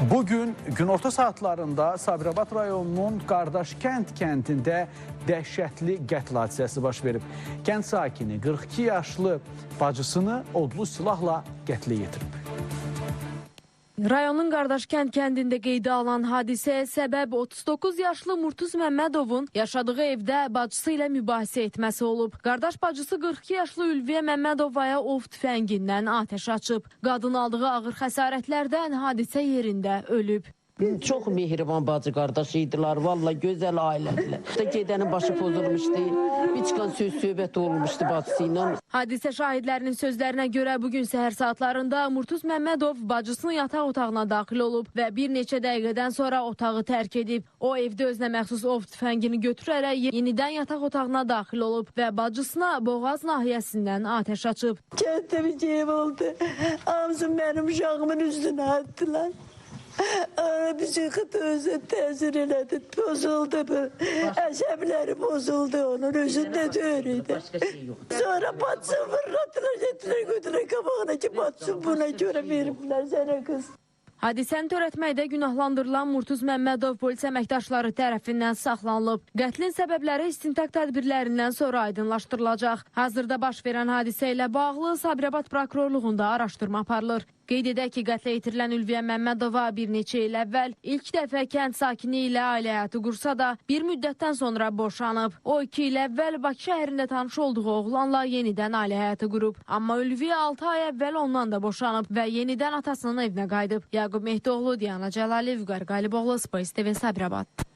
Bugün günorta saatlarında Sabirabad rayonunun Qardaşkənd kəndində dəhşətli qətl hadisəsi baş verib. Kənd sakini 42 yaşlı bacısını odlu silahla qətlə yetirib. Rayonun Qardaşkənd kəndində qeydə alan hadisəyə səbəb 39 yaşlı Murtuz Məmmədovun yaşadığı evdə bacısı ilə mübahisə etməsi olub. Qardaş bacısı 42 yaşlı Ülviyə Məmmədovaya ov tüfəngindən atəş açıb. Qadın aldığı ağır xəsarətlərdən hadisə yerində ölüb. Çox mehriban bacı qardaş idilər, valla gözəl ailədirlər. Gedənin başı pozulmuşdu, bir çıxan söhbət olmuşdu bacısı ilə. Hadisə şahidlərinin sözlərinə görə bugün səhər saatlarında Murtuz Məmmədov bacısının yataq otağına daxil olub və bir neçə dəqiqədən sonra otağı tərk edib. O evdə özünə məxsus ov tüfəngini götürərək yenidən yataq otağına daxil olub və bacısına boğaz nahiyəsindən atəş açıb. Kənddə bir şey oldu, hamısı mənim uşağımın üstünə attılar. Bizi özü təsir elədi, bozuldu bu. Əsəbləri bozuldu, onun özündə döyürüydü. Sonra batsın fırlattılar, getdilər götürək qabağına ki, batsın, buna görə veriblər sənə qız. Hadisəni törətməkdə günahlandırılan Murtuz Məmmədov polis əməkdaşları tərəfindən saxlanılıb. Qətlin səbəbləri istintaq tədbirlərindən sonra aydınlaşdırılacaq. Hazırda baş verən hadisə ilə bağlı Sabirabad prokurorluğunda araşdırma aparılır. Qeyd edək ki, qətlə yetirilən Ülviyə Məmmədova bir neçə il əvvəl ilk dəfə kənd sakini ilə ailə həyatı qursa da bir müddətdən sonra boşanıb. O 2 il əvvəl Bakı şəhərində tanış olduğu oğlanla yenidən ailə həyatı qurub. Amma Ülviyə 6 ay əvvəl ondan da boşanıb və yenidən atasının evinə qayıdıb. Yaqub Mehdioğlu, Diana Cəlaliyev, Vüqar Qaliboğlu, Space TV, Sabirabad.